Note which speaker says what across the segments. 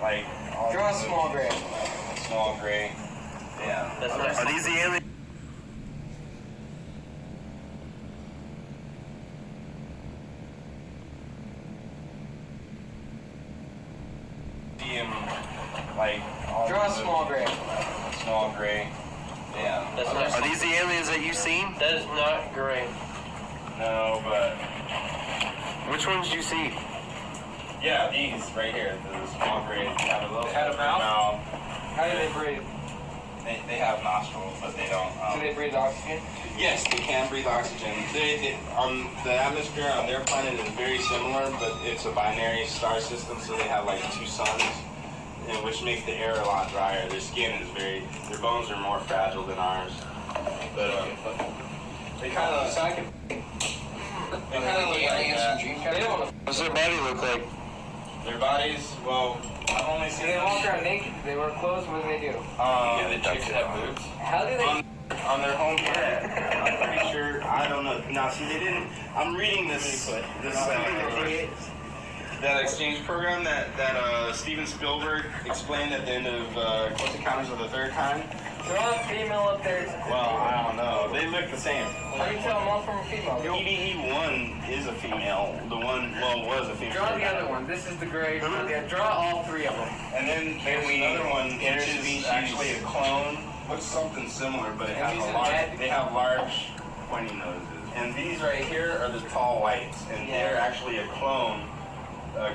Speaker 1: like
Speaker 2: draw a small gray.
Speaker 1: Small gray. Yeah.
Speaker 3: That's not.
Speaker 4: Are these the aliens?
Speaker 1: See him like
Speaker 2: draw a small gray.
Speaker 1: Small gray. Yeah.
Speaker 3: That's not.
Speaker 4: Are these the aliens that you've seen?
Speaker 3: That is not gray.
Speaker 1: No, but
Speaker 4: Which ones did you see?
Speaker 1: yeah, these right here, the small gray have a little.
Speaker 2: They had a mouth? How do they breathe?
Speaker 1: They have nostrils, but they don't.
Speaker 2: Do they breathe oxygen?
Speaker 1: Yes, they can breathe oxygen. The atmosphere on their planet is very similar, but it's a binary star system, so they have like two suns, which makes the air a lot drier. Their skin is their bones are more fragile than ours. But they kind of, look like that.
Speaker 2: They don't want to.
Speaker 4: What's their body look like?
Speaker 1: Their bodies, well, I've only
Speaker 2: Do
Speaker 1: seen
Speaker 2: they
Speaker 1: them.
Speaker 2: walk around naked? Do they wear clothes? What do they do?
Speaker 1: Yeah, the chicks have boobs.
Speaker 2: How do they?
Speaker 1: On their home planet. I'm pretty sure. I don't know. Now, see, they didn't. I'm reading this that exchange program that Steven Spielberg explained at the end of Close Encounters of the Third Kind.
Speaker 2: Draw a female up there.
Speaker 1: Well, I don't know. They look the same.
Speaker 2: How do you tell them one from a female?
Speaker 1: EDE-1 is a female. The one, was a female.
Speaker 2: Draw the other one. This is the gray. Yeah, draw all three of them.
Speaker 1: And then there's another one, which is actually a clone. Looks something similar, but it has they have large, pointy noses. And these right here are the tall whites, and they're actually a clone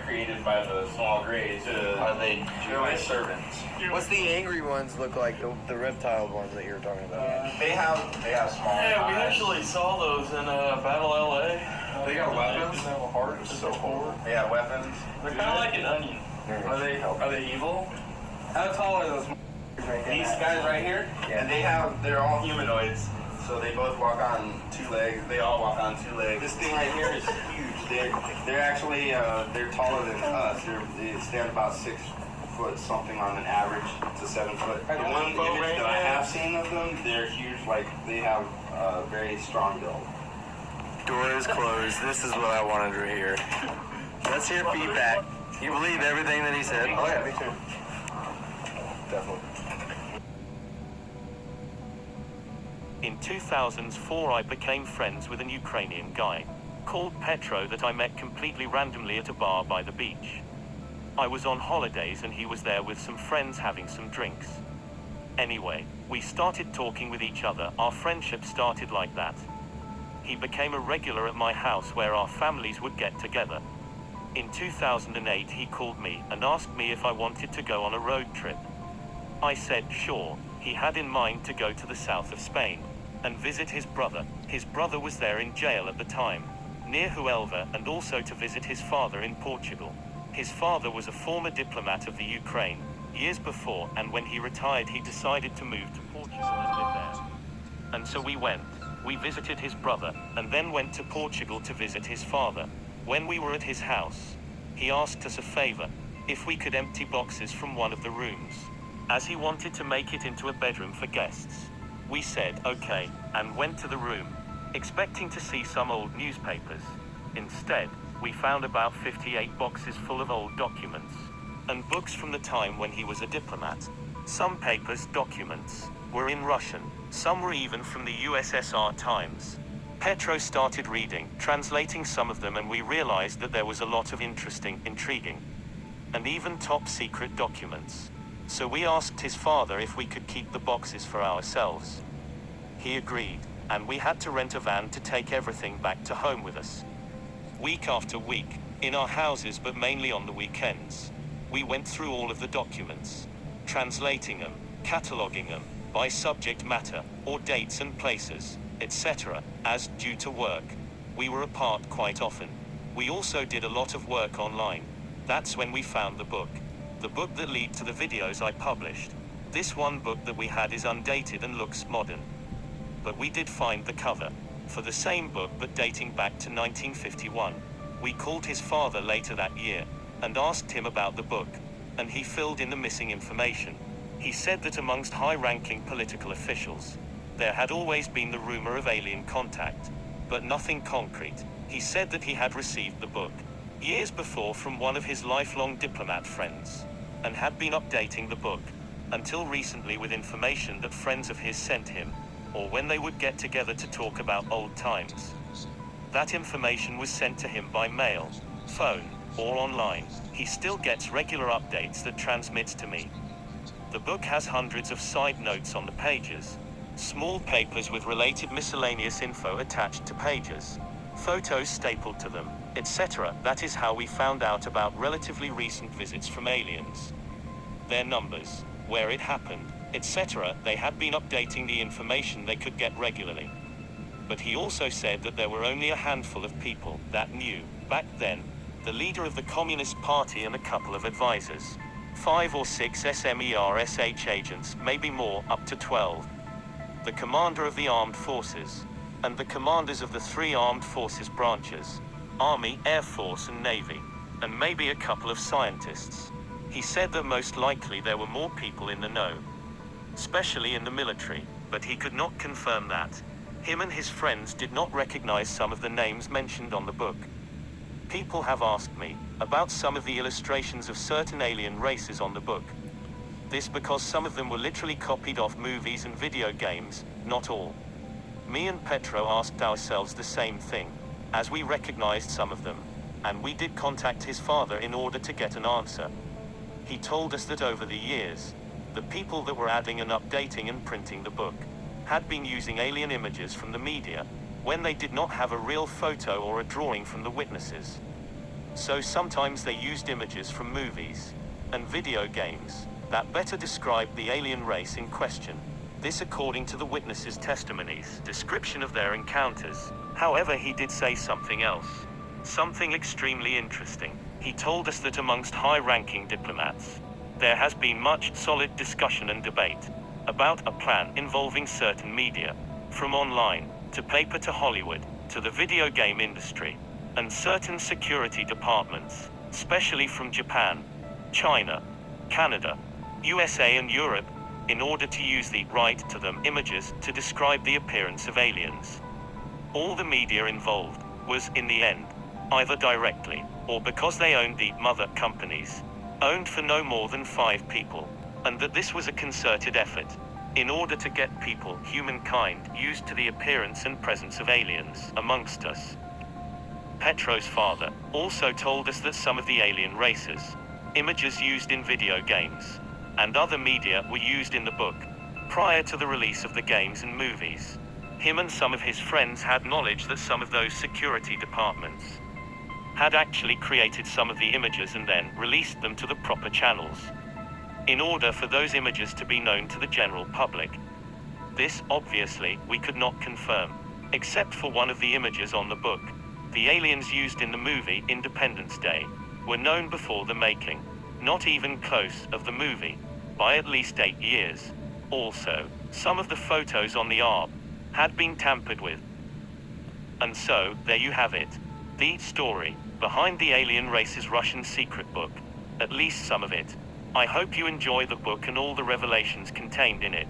Speaker 1: created by the small grays. They're like servants.
Speaker 4: What's the angry ones look like? The reptile ones that you were talking about?
Speaker 1: They have small
Speaker 5: Yeah, we
Speaker 1: eyes.
Speaker 5: actually saw those in Battle LA.
Speaker 1: They got weapons.
Speaker 5: They have a heart. It's so cool.
Speaker 1: They have weapons.
Speaker 5: They're kind of like an onion.
Speaker 1: Are they evil?
Speaker 2: How tall are those?
Speaker 1: These guys right here, and they're all humanoids, so they both walk on two legs. They all walk on two legs. This thing right here is huge. They're actually they're taller than us. They stand about 6 foot something on an average to 7 foot. The one image that I have seen of them, they're huge. Like they have very strong build.
Speaker 4: Door is closed. This is what I wanted to hear. Let's hear feedback. You believe everything that he said?
Speaker 1: Oh yeah, me too. Definitely.
Speaker 6: In 2004 I became friends with an Ukrainian guy called Petro that I met completely randomly at a bar by the beach. I was on holidays and he was there with some friends having some drinks. Anyway, we started talking with each other. Our friendship started like that. He became a regular at my house where our families would get together. In 2008 he called me and asked me if I wanted to go on a road trip. I said sure. He had in mind to go to the south of Spain and visit his brother. His brother was there in jail at the time, near Huelva, and also to visit his father in Portugal. His father was a former diplomat of the Ukraine years before, and when he retired he decided to move to Portugal and live there. And so we went. We visited his brother, and then went to Portugal to visit his father. When we were at his house, he asked us a favor, if we could empty boxes from one of the rooms, as he wanted to make it into a bedroom for guests. We said, okay, and went to the room, expecting to see some old newspapers. Instead, we found about 58 boxes full of old documents and books from the time when he was a diplomat. Some papers, documents, were in Russian. Some were even from the USSR times. Petro started reading, translating some of them, and we realized that there was a lot of interesting, intriguing, and even top secret documents. So we asked his father if we could keep the boxes for ourselves. He agreed, and we had to rent a van to take everything back to home with us. Week after week, in our houses but mainly on the weekends, we went through all of the documents, translating them, cataloging them, by subject matter, or dates and places, etc., as, due to work, we were apart quite often. We also did a lot of work online. That's when we found the book. The book that led to the videos I published. This one book that we had is undated and looks modern. But we did find the cover for the same book but dating back to 1951. We called his father later that year and asked him about the book, and he filled in the missing information. He said that amongst high-ranking political officials, there had always been the rumor of alien contact, but nothing concrete. He said that he had received the book years before from one of his lifelong diplomat friends, and had been updating the book, until recently with information that friends of his sent him, or when they would get together to talk about old times. That information was sent to him by mail, phone, or online. He still gets regular updates that transmits to me. The book has hundreds of side notes on the pages, small papers with related miscellaneous info attached to pages, photos stapled to them, etc. That is how we found out about relatively recent visits from aliens. Their numbers, where it happened, etc. They had been updating the information they could get regularly. But he also said that there were only a handful of people that knew, back then, the leader of the Communist Party and a couple of advisors. 5 or 6 SMERSH agents, maybe more, up to 12. The commander of the armed forces, and the commanders of the 3 armed forces branches, Army, Air Force and Navy, and maybe a couple of scientists. He said that most likely there were more people in the know, especially in the military, but he could not confirm that. Him and his friends did not recognize some of the names mentioned on the book. People have asked me about some of the illustrations of certain alien races on the book. This because some of them were literally copied off movies and video games, not all. Me and Petro asked ourselves the same thing, as we recognized some of them, and we did contact his father in order to get an answer. He told us that over the years, the people that were adding and updating and printing the book had been using alien images from the media, when they did not have a real photo or a drawing from the witnesses. So sometimes they used images from movies and video games that better described the alien race in question. This according to the witnesses' testimonies, description of their encounters. However, he did say something else. Something extremely interesting. He told us that amongst high-ranking diplomats, there has been much solid discussion and debate about a plan involving certain media, from online to paper to Hollywood, to the video game industry, and certain security departments, especially from Japan, China, Canada, USA and Europe, in order to use the right to them images to describe the appearance of aliens. All the media involved was, in the end, either directly, or because they owned the mother companies, owned for no more than 5 people, and that this was a concerted effort, in order to get people, humankind, used to the appearance and presence of aliens amongst us. Petro's father also told us that some of the alien races, images used in video games, and other media were used in the book, prior to the release of the games and movies. Him and some of his friends had knowledge that some of those security departments had actually created some of the images and then released them to the proper channels, in order for those images to be known to the general public. This, obviously, we could not confirm, except for one of the images on the book. The aliens used in the movie Independence Day were known before the making, not even close, of the movie, by at least 8 years. Also, some of the photos on the ARB had been tampered with. And so, there you have it. The story behind the alien race's Russian secret book, at least some of it. I hope you enjoy the book and all the revelations contained in it.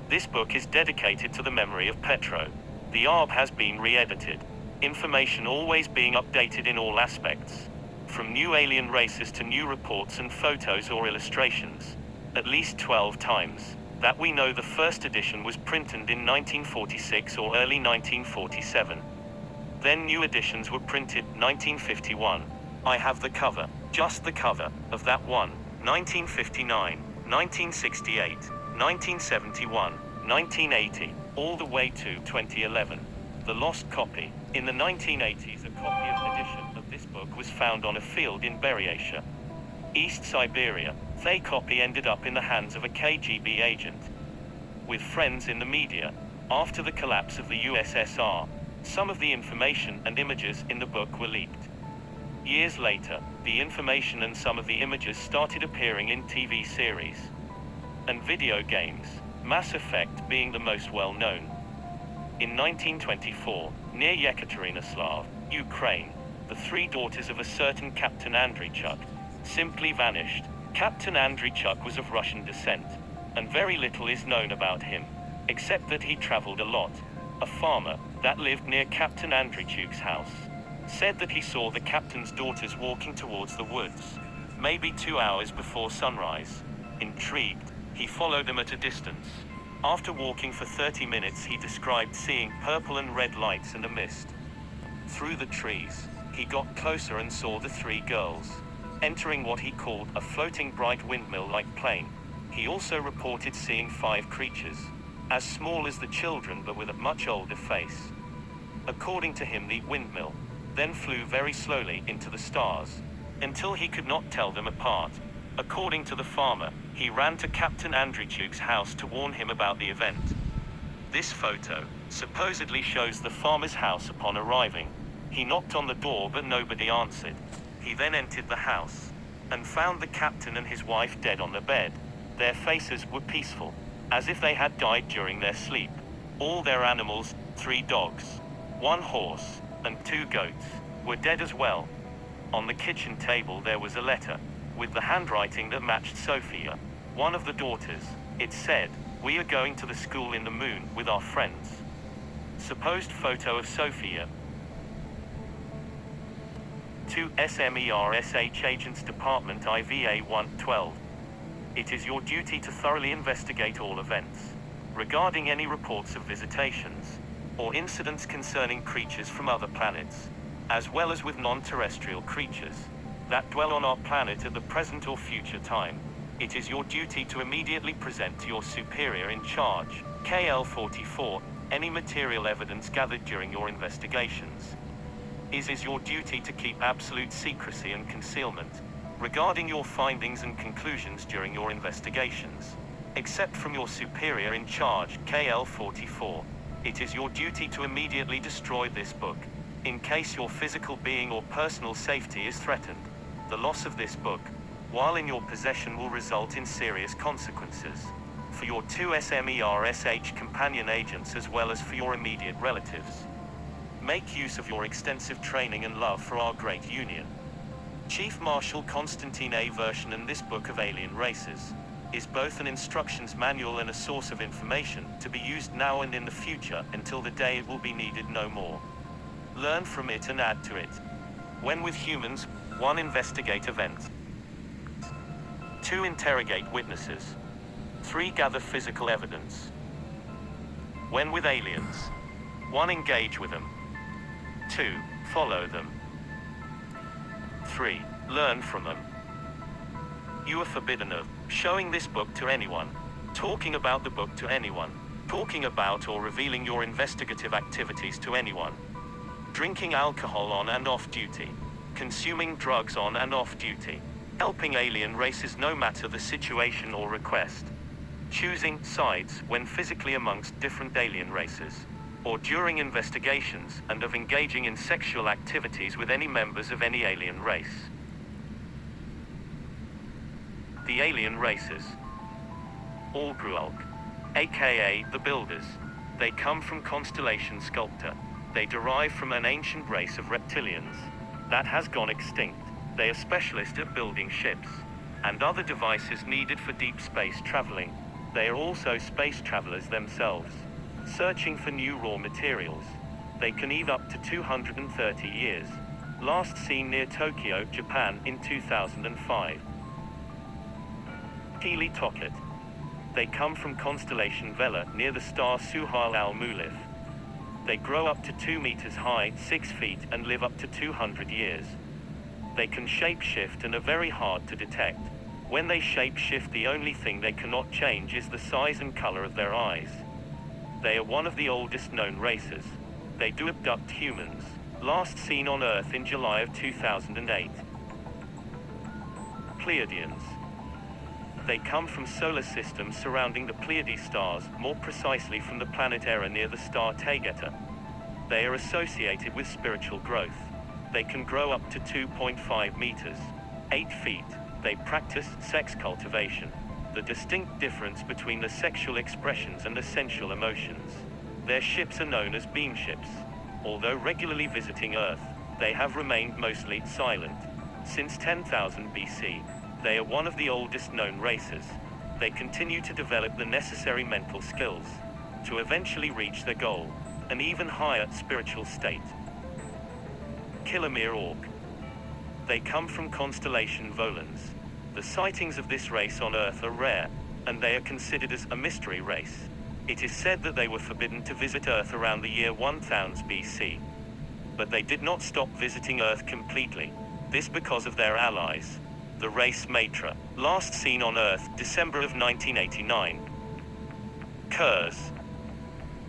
Speaker 6: This book is dedicated to the memory of Petro. The ARB has been re-edited, information always being updated in all aspects, from new alien races to new reports and photos or illustrations, at least 12 times. That we know the first edition was printed in 1946 or early 1947. Then new editions were printed 1951. I have the cover, just the cover, of that one, 1959, 1968, 1971, 1980, all the way to 2011. The lost copy. In the 1980s, a copy of edition of this book was found on a field in Buryatia, East Siberia. The copy ended up in the hands of a KGB agent. With friends in the media, after the collapse of the USSR, some of the information and images in the book were leaked. Years later, the information and some of the images started appearing in TV series and video games, Mass Effect being the most well-known. In 1924, near Yekaterinoslav, Ukraine, the 3 daughters of a certain Captain Andreychuk simply vanished. Captain Andreychuk was of Russian descent, and very little is known about him, except that he traveled a lot. A farmer that lived near Captain Andreychuk's house said that he saw the captain's daughters walking towards the woods. maybe 2 hours before sunrise. Intrigued, he followed them at a distance. After walking for 30 minutes, he described seeing purple and red lights and a mist. Through the trees, he got closer and saw the 3 girls entering what he called a floating bright windmill-like plane. He also reported seeing 5 creatures, as small as the children but with a much older face. According to him, the windmill then flew very slowly into the stars, until he could not tell them apart. According to the farmer, he ran to Captain Andrzejczuk's house to warn him about the event. This photo supposedly shows the farmer's house upon arriving. He knocked on the door but nobody answered. He then entered the house and found the captain and his wife dead on the bed. Their faces were peaceful, as if they had died during their sleep. All their animals, 3 dogs, 1 horse, and 2 goats, were dead as well. On the kitchen table there was a letter, with the handwriting that matched Sophia, one of the daughters. It said, "We are going to the school in the moon with our friends." Supposed photo of Sophia. 2 SMERSH Agents Department IVA 112. It is your duty to thoroughly investigate all events regarding any reports of visitations or incidents concerning creatures from other planets, as well as with non-terrestrial creatures that dwell on our planet at the present or future time. It is your duty to immediately present to your superior in charge, KL-44, any material evidence gathered during your investigations. It is your duty to keep absolute secrecy and concealment regarding your findings and conclusions during your investigations, except from your superior in charge, KL-44. It is your duty to immediately destroy this book, in case your physical being or personal safety is threatened. The loss of this book, while in your possession, will result in serious consequences for your 2 SMERSH companion agents as well as for your immediate relatives. Make use of your extensive training and love for our great union. Chief Marshal Konstantin A. Vershanen. This book of alien races is both an instructions manual and a source of information to be used now and in the future until the day it will be needed no more. Learn from it and add to it. When with humans, 1. Investigate events. 2. Interrogate witnesses. 3. Gather physical evidence. When with aliens, 1. Engage with them. 2. Follow them. 3. Learn from them. You are forbidden of showing this book to anyone, talking about the book to anyone, talking about or revealing your investigative activities to anyone, drinking alcohol on and off duty, consuming drugs on and off duty, helping alien races no matter the situation or request, choosing sides when physically amongst different alien races, or during investigations, and of engaging in sexual activities with any members of any alien race. The alien races. Allgruulk, aka the Builders. They come from Constellation Sculptor. They derive from an ancient race of reptilians that has gone extinct. They are specialists at building ships and other devices needed for deep space traveling. They are also space travelers themselves, searching for new raw materials. They can live up to 230 years. Last seen near Tokyo, Japan in 2005. Keely Tocket. They come from Constellation Vela near the star Suhail al-Mulif. They grow up to 2 meters high, 6 feet, and live up to 200 years. They can shape-shift and are very hard to detect. When they shape-shift, the only thing they cannot change is the size and color of their eyes. They are one of the oldest known races. They do abduct humans. Last seen on Earth in July of 2008. Pleiadians. They come from solar systems surrounding the Pleiades stars, more precisely from the planet Era near the star Taygeta. They are associated with spiritual growth. They can grow up to 2.5 meters, 8 feet. They practice sex cultivation. The distinct difference between the sexual expressions and the sensual emotions. Their ships are known as beam ships. Although regularly visiting Earth, they have remained mostly silent. Since 10,000 BC, they are one of the oldest known races. They continue to develop the necessary mental skills to eventually reach their goal, an even higher spiritual state. Kilomere Orc. They come from constellation Volans. The sightings of this race on Earth are rare, and they are considered as a mystery race. It is said that they were forbidden to visit Earth around the year 1000 BC. But they did not stop visiting Earth completely. This because of their allies, the race Matra, last seen on Earth, December of 1989. Kurs,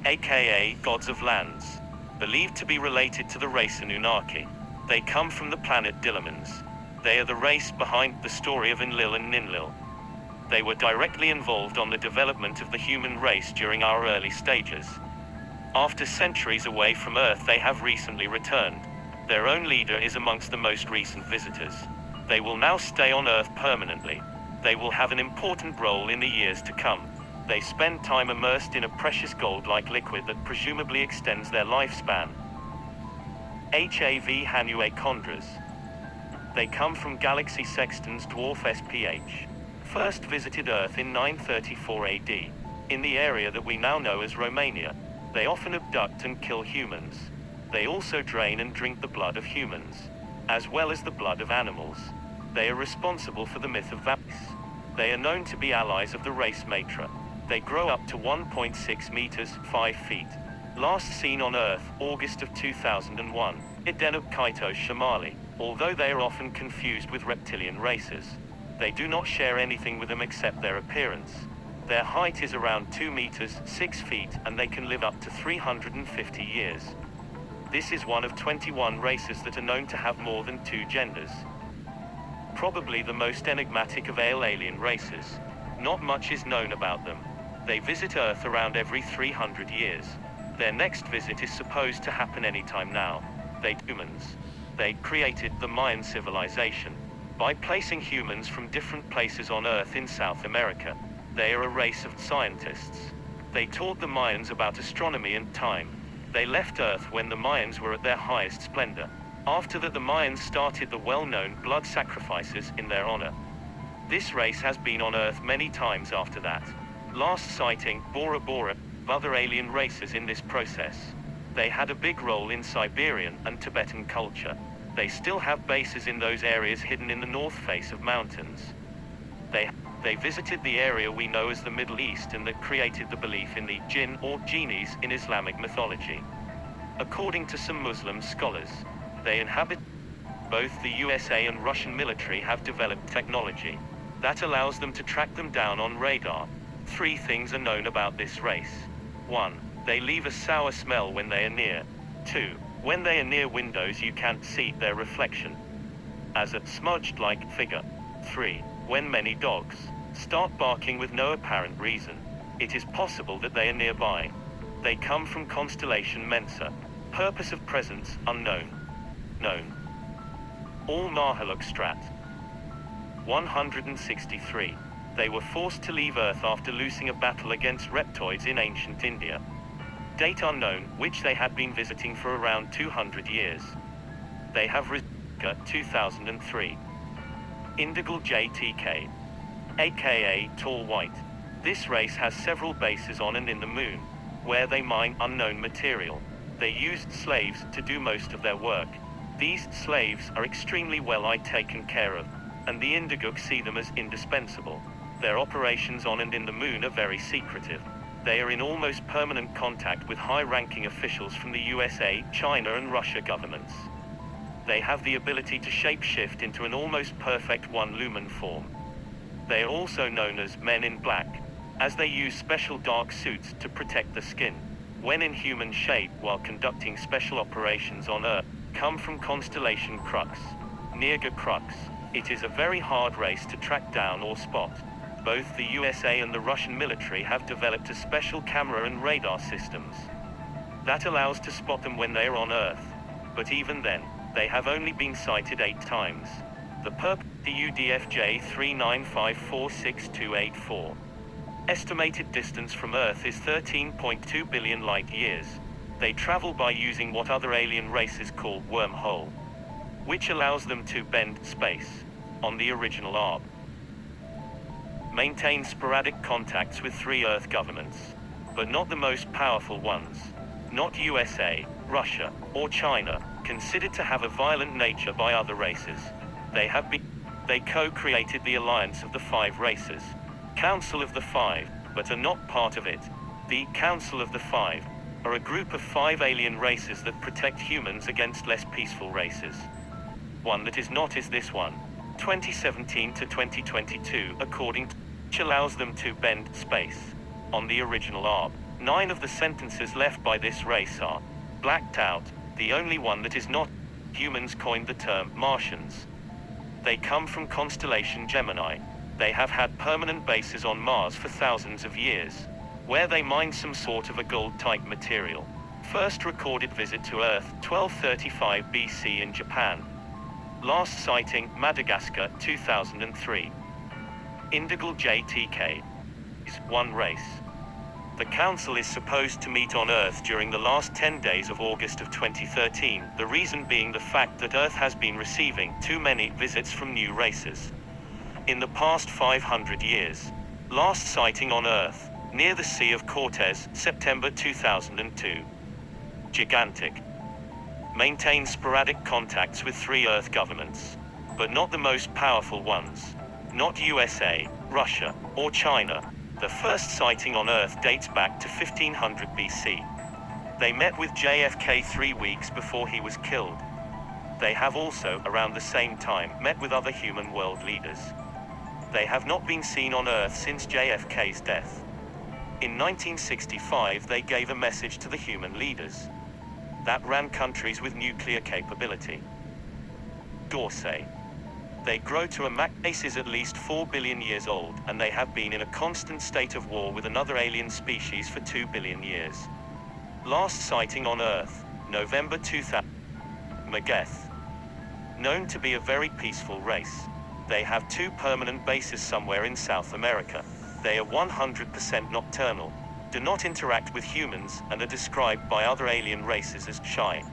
Speaker 6: aka Gods of Lands, believed to be related to the race Anunnaki. They come from the planet Dillamans. They are the race behind the story of Enlil and Ninlil. They were directly involved on the development of the human race during our early stages. After centuries away from Earth, they have recently returned. Their own leader is amongst the most recent visitors. They will now stay on Earth permanently. They will have an important role in the years to come. They spend time immersed in a precious gold-like liquid that presumably extends their lifespan. HAV Hanue Chondras. They come from Galaxy Sexton's dwarf SPH. First visited Earth in 934 AD, in the area that we now know as Romania. They often abduct and kill humans. They also drain and drink the blood of humans, as well as the blood of animals. They are responsible for the myth of Vapis. They are known to be allies of the race Matra. They grow up to 1.6 meters, 5 feet. Last seen on Earth, August of 2001. Idenub Kaito Shamali. Although they are often confused with reptilian races, they do not share anything with them except their appearance. Their height is around 2 meters, 6 feet, and they can live up to 350 years. This is one of 21 races that are known to have more than 2 genders. Probably the most enigmatic of alien races. Not much is known about them. They visit Earth around every 300 years. Their next visit is supposed to happen anytime now. They humans. They created the Mayan civilization by placing humans from different places on Earth in South America. They are a race of scientists. They taught the Mayans about astronomy and time. They left Earth when the Mayans were at their highest splendor. After that, the Mayans started the well-known blood sacrifices in their honor. This race has been on Earth many times after that. Last sighting, Bora Bora, of other alien races in this process. They had a big role in Siberian and Tibetan culture. They still have bases in those areas hidden in the north face of mountains. They visited the area we know as the Middle East and that created the belief in the jinn or genies in Islamic mythology. According to some Muslim scholars, they inhabit. Both the USA and Russian military have developed technology that allows them to track them down on radar. 3 things are known about this race. 1. They leave a sour smell when they are near. 2. When they are near windows you can't see their reflection as a smudged-like figure. 3. When many dogs start barking with no apparent reason, it is possible that they are nearby. They come from constellation Mensa. Purpose of presence, unknown. Known. All Nahaluk Strat. 163. They were forced to leave Earth after losing a battle against reptoids in ancient India. Date unknown, which they had been visiting for around 200 years. They have Rizka 2003. Indigal JTK, aka Tall White. This race has several bases on and in the moon, where they mine unknown material. They used slaves to do most of their work. These slaves are extremely well taken care of, and the Indiguk see them as indispensable. Their operations on and in the moon are very secretive. They are in almost permanent contact with high-ranking officials from the USA, China and Russia governments. They have the ability to shape-shift into an almost perfect one-lumen form. They are also known as Men in Black, as they use special dark suits to protect the skin. When in human shape while conducting special operations on Earth, come from constellation Crux, Nirga Crux. It is a very hard race to track down or spot. Both the USA and the Russian military have developed a special camera and radar systems that allows to spot them when they are on Earth. But even then, they have only been sighted 8 times. The UDFJ 39546284. Estimated distance from Earth is 13.2 billion light years. They travel by using what other alien races call wormhole, which allows them to bend space on the original arc. Maintain sporadic contacts with 3 Earth governments, but not the most powerful ones. Not USA, Russia, or China, considered to have a violent nature by other races. They co-created the Alliance of the Five Races, Council of the Five, but are not part of it. The Council of the Five are a group of 5 alien races that protect humans against less peaceful races. One that is not is this one. 2017 to 2022, according to which allows them to bend space on the original ARB. 9 of the sentences left by this race are blacked out. The only one that is not. Humans coined the term Martians. They come from constellation Gemini. They have had permanent bases on Mars for thousands of years, where they mine some sort of a gold-type material. First recorded visit to Earth, 1235 BC in Japan. Last sighting, Madagascar, 2003. Indigal JTK is one race. The Council is supposed to meet on Earth during the last 10 days of August of 2013, the reason being the fact that Earth has been receiving too many visits from new races in the past 500 years. Last sighting on Earth, near the Sea of Cortez, September 2002. Gigantic. Maintains sporadic contacts with 3 Earth governments, but not the most powerful ones. Not USA, Russia, or China. The first sighting on Earth dates back to 1500 BC. They met with JFK 3 weeks before he was killed. They have also, around the same time, met with other human world leaders. They have not been seen on Earth since JFK's death. In 1965, they gave a message to the human leaders that ran countries with nuclear capability. Dorsey. They grow to a max is at least 4 billion years old, and they have been in a constant state of war with another alien species for 2 billion years. Last sighting on Earth, November 2000. Mageth. Known to be a very peaceful race. They have 2 permanent bases somewhere in South America. They are 100% nocturnal, do not interact with humans, and are described by other alien races as shy.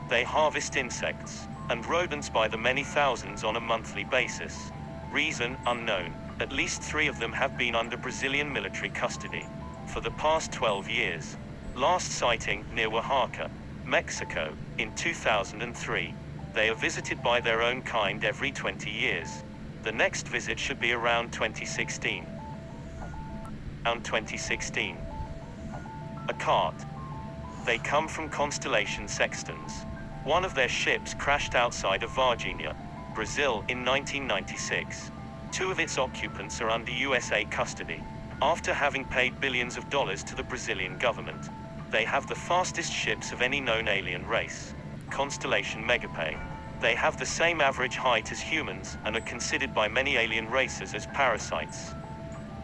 Speaker 6: They harvest insects and rodents by the many thousands on a monthly basis. Reason unknown. At least 3 of them have been under Brazilian military custody for the past 12 years. Last sighting near Oaxaca, Mexico, in 2003. They are visited by their own kind every 20 years. The next visit should be around 2016. Around 2016. A cart. They come from constellation Sextans. One of their ships crashed outside of Varginha, Brazil, in 1996. 2 of its occupants are under USA custody. After having paid billions of dollars to the Brazilian government, they have the fastest ships of any known alien race, Constellation Megapay. They have the same average height as humans and are considered by many alien races as parasites.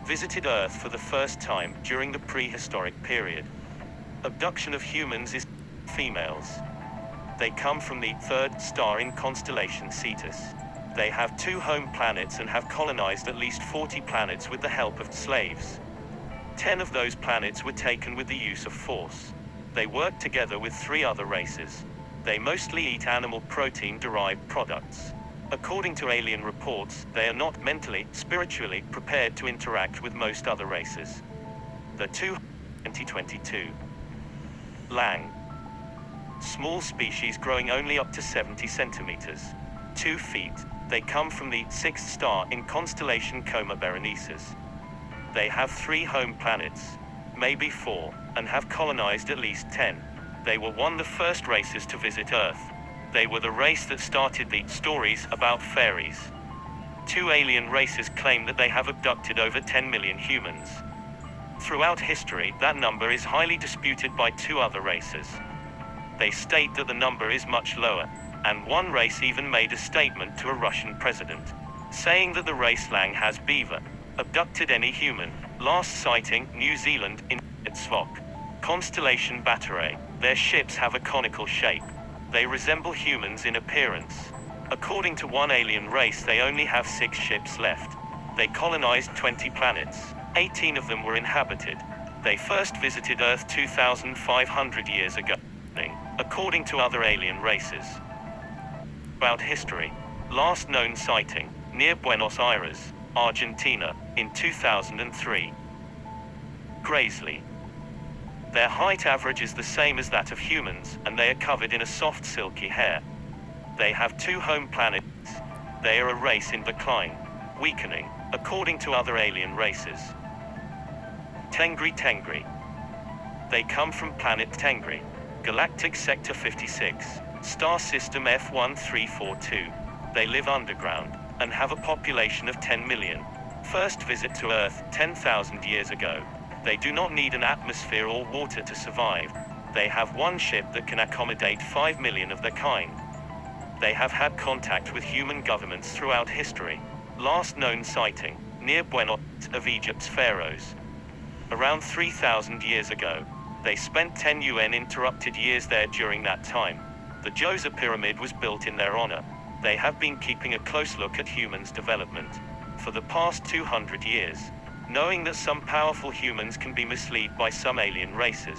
Speaker 6: Visited Earth for the first time during the prehistoric period. Abduction of humans is females. They come from the 3rd star in constellation Cetus. They have 2 home planets and have colonized at least 40 planets with the help of slaves. 10 of those planets were taken with the use of force. They work together with 3 other races. They mostly eat animal protein-derived products. According to alien reports, they are not mentally, spiritually prepared to interact with most other races. The 2022. Lang. Small species growing only up to 70 centimeters. 2 feet. They come from the 6th star in constellation Coma Berenices. They have 3 home planets, maybe 4, and have colonized at least 10. They were one of the first races to visit Earth. They were the race that started the stories about fairies. 2 alien races claim that they have abducted over 10 million humans. Throughout history, that number is highly disputed by 2 other races. They state that the number is much lower, and one race even made a statement to a Russian president, saying that the race Lang has beaver abducted any human. Last sighting, New Zealand, in Svok. Constellation Bataray. Their ships have a conical shape. They resemble humans in appearance. According to one alien race, they only have 6 ships left. They colonized 20 planets. 18 of them were inhabited. They first visited Earth 2,500 years ago, according to other alien races. About history. Last known sighting, near Buenos Aires, Argentina, in 2003. Graysley. Their height average is the same as that of humans, and they are covered in a soft silky hair. They have 2 home planets, They are a race in decline, weakening, according to other alien races. Tengri Tengri. They come from planet Tengri, Galactic Sector 56, Star System F1342. They live underground, and have a population of 10 million. First visit to Earth 10,000 years ago. They do not need an atmosphere or water to survive. They have one ship that can accommodate 5 million of their kind. They have had contact with human governments throughout history. Last known sighting, near Buenos Aires, of Egypt's pharaohs. Around 3,000 years ago. They spent 10 uninterrupted years there during that time. The Djoser Pyramid was built in their honor. They have been keeping a close look at humans' development for the past 200 years, knowing that some powerful humans can be misled by some alien races.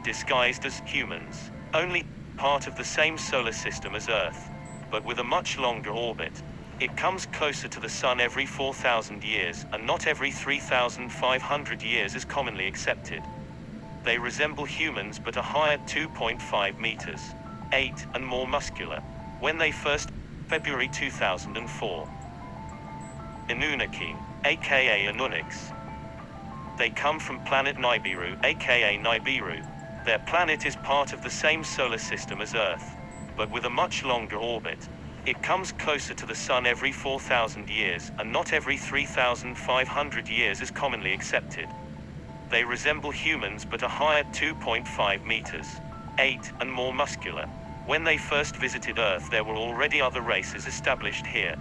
Speaker 6: Disguised as humans, only part of the same solar system as Earth, but with a much longer orbit. It comes closer to the Sun every 4,000 years, and not every 3,500 years as commonly accepted. They resemble humans but are higher 2.5 meters, 8 and more muscular. When they first, February 2004. Anunnaki, aka Anunnaks. They come from planet Nibiru, aka Nibiru. Their planet is part of the same solar system as Earth, but with a much longer orbit. It comes closer to the Sun every 4,000 years, and not every 3,500 years as commonly accepted. They resemble humans but are higher 2.5 meters, 8 and more muscular. When they first visited Earth there were already other races established here.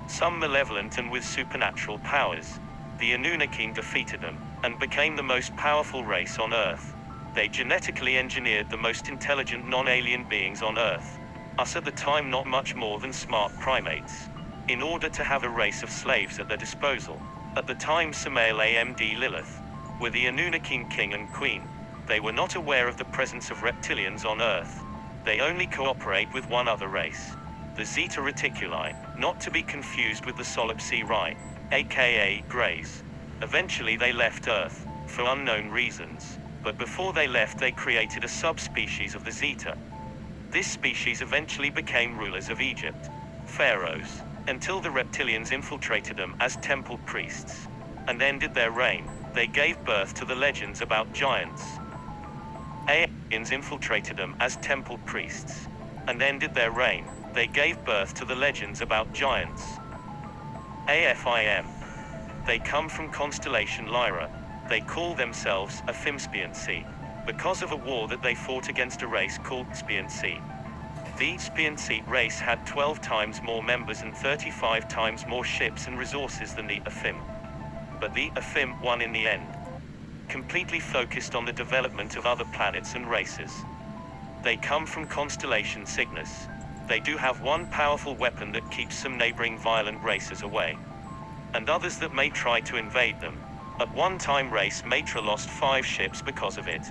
Speaker 6: Some malevolent and with supernatural powers. The Anunnaki defeated them, and became the most powerful race on Earth. They genetically engineered the most intelligent non-alien beings on Earth. Us at the time not much more than smart primates. In order to have a race of slaves at their disposal. At the time Samael AMD Lilith were the Anunnaki king and queen. They were not aware of the presence of reptilians on Earth. They only cooperate with one other race. The Zeta Reticuli, not to be confused with the Solipsirae, aka Greys. Eventually they left Earth, for unknown reasons. But before they left they created a subspecies of the Zeta. This species eventually became rulers of Egypt, pharaohs, until the reptilians infiltrated them as temple priests, and ended their reign. They gave birth to the legends about giants. Aliens infiltrated them as temple priests, and ended their reign. They gave birth to the legends about giants. AFIM. They come from constellation Lyra. They call themselves a Thimspiancy, because of a war that they fought against a race called Spiancy. The Spiancy race had 12 times more members and 35 times more ships and resources than the Aphim. But the Aphim won in the end. Completely focused on the development of other planets and races. They come from constellation Cygnus. They do have one powerful weapon that keeps some neighboring violent races away, and others that may try to invade them. At one time race Matra lost 5 ships because of it.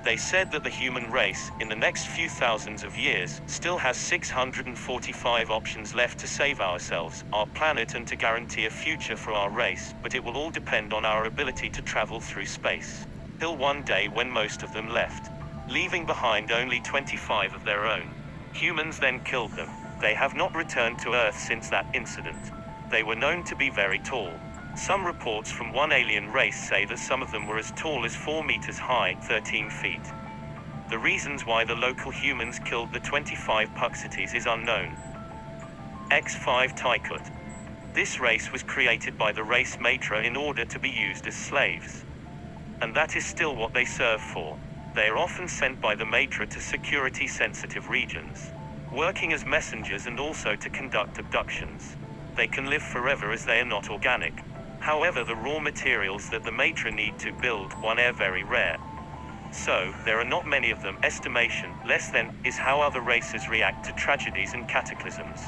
Speaker 6: They said that the human race, in the next few thousands of years, still has 645 options left to save ourselves, our planet, and to guarantee a future for our race, but it will all depend on our ability to travel through space. Till one day when most of them left, leaving behind only 25 of their own. Humans then killed them. They have not returned to Earth since that incident. They were known to be very tall. Some reports from one alien race say that some of them were as tall as 4 meters high, 13 feet. The reasons why the local humans killed the 25 Puxites is unknown. X5 Taikut. This race was created by the race Matra in order to be used as slaves. And that is still what they serve for. They are often sent by the Matra to security-sensitive regions, working as messengers and also to conduct abductions. They can live forever as they are not organic. However, the raw materials that the Matra need to build one are very rare. So, there are not many of them. Estimation, less than, is how other races react to tragedies and cataclysms.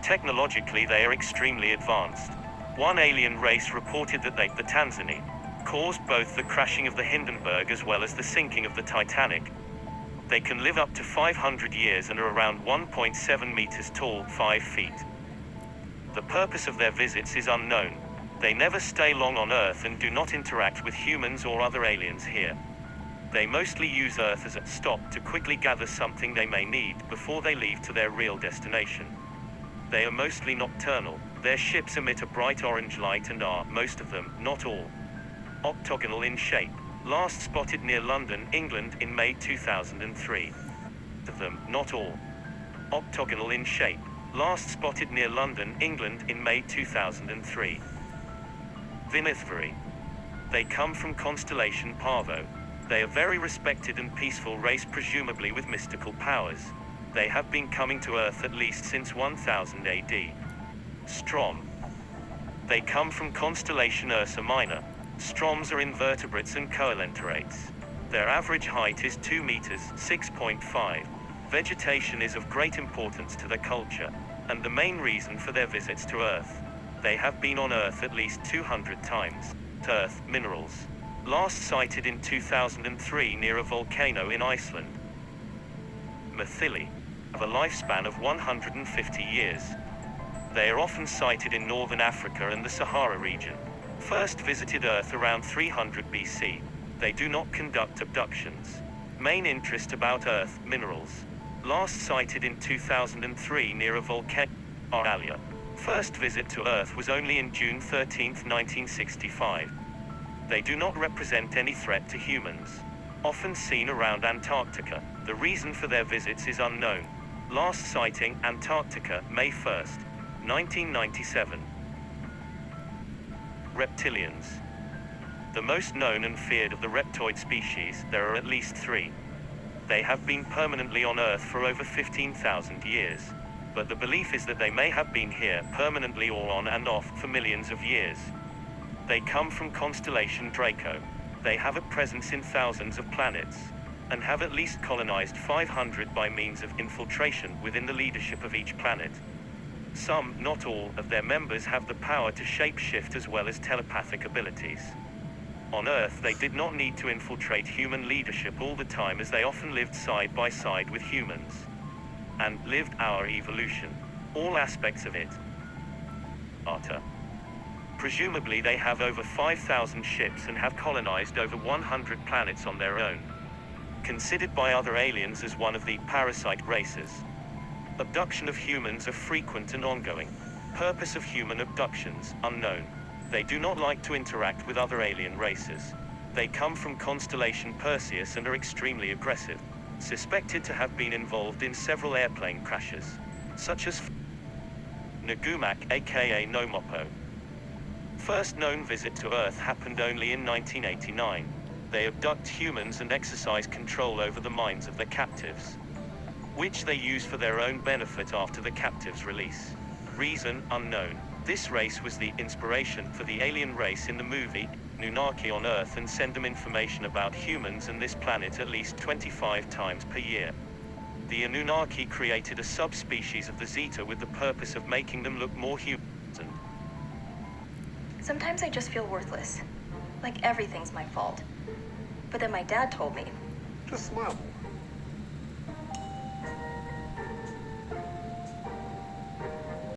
Speaker 6: Technologically they are extremely advanced. One alien race reported that the Tanzani, caused both the crashing of the Hindenburg as well as the sinking of the Titanic. They can live up to 500 years and are around 1.7 meters tall, 5 feet. The purpose of their visits is unknown. They never stay long on Earth and do not interact with humans or other aliens here. They mostly use Earth as a stop to quickly gather something they may need before they leave to their real destination. They are mostly nocturnal. Their ships emit a bright orange light and are, most of them, not all, octagonal in shape. Last spotted near London, England in May 2003. Of them, not all, octagonal in shape. Last spotted near London, England in May 2003. Vinithvari. They come from constellation Parvo. They are very respected and peaceful race, presumably with mystical powers. They have been coming to Earth at least since 1000 AD. Strom. They come from constellation Ursa Minor. Stroms are invertebrates and coelenterates. Their average height is 2 meters, 6.5. Vegetation is of great importance to their culture, and the main reason for their visits to Earth. They have been on Earth at least 200 times. Earth, minerals. Last sighted in 2003 near a volcano in Iceland. Mathili. Have a lifespan of 150 years. They are often sighted in northern Africa and the Sahara region. First visited Earth around 300 BC. They do not conduct abductions. Main interest about Earth, minerals. Last sighted in 2003 near a volcano, Aralia. First visit to Earth was only in June 13, 1965. They do not represent any threat to humans. Often seen around Antarctica. The reason for their visits is unknown. Last sighting, Antarctica, May 1st, 1997. Reptilians. The most known and feared of the reptoid species, there are at least 3. They have been permanently on Earth for over 15,000 years. But the belief is that they may have been here permanently or on and off for millions of years. They come from constellation Draco. They have a presence in thousands of planets, and have at least colonized 500 by means of infiltration within the leadership of each planet. Some, not all, of their members have the power to shape-shift as well as telepathic abilities. On Earth, they did not need to infiltrate human leadership all the time, as they often lived side by side with humans, and lived our evolution. All aspects of it. Arta. Presumably they have over 5,000 ships and have colonized over 100 planets on their own. Considered by other aliens as one of the parasite races. Abduction of humans are frequent and ongoing. Purpose of human abductions, unknown. They do not like to interact with other alien races. They come from constellation Perseus and are extremely aggressive. Suspected to have been involved in several airplane crashes, such as Nagumak, aka Nomopo. First known visit to Earth happened only in 1989. They abduct humans and exercise control over the minds of their captives, which they use for their own benefit after the captives' release. Reason, unknown. This race was the inspiration for the alien race in the movie Anunnaki on Earth, and send them information about humans and this planet at least 25 times per year. The Anunnaki created a subspecies of the Zeta with the purpose of making them look more human.
Speaker 3: Sometimes I just feel worthless. Like everything's my fault. But then my dad told me,
Speaker 7: Just smile.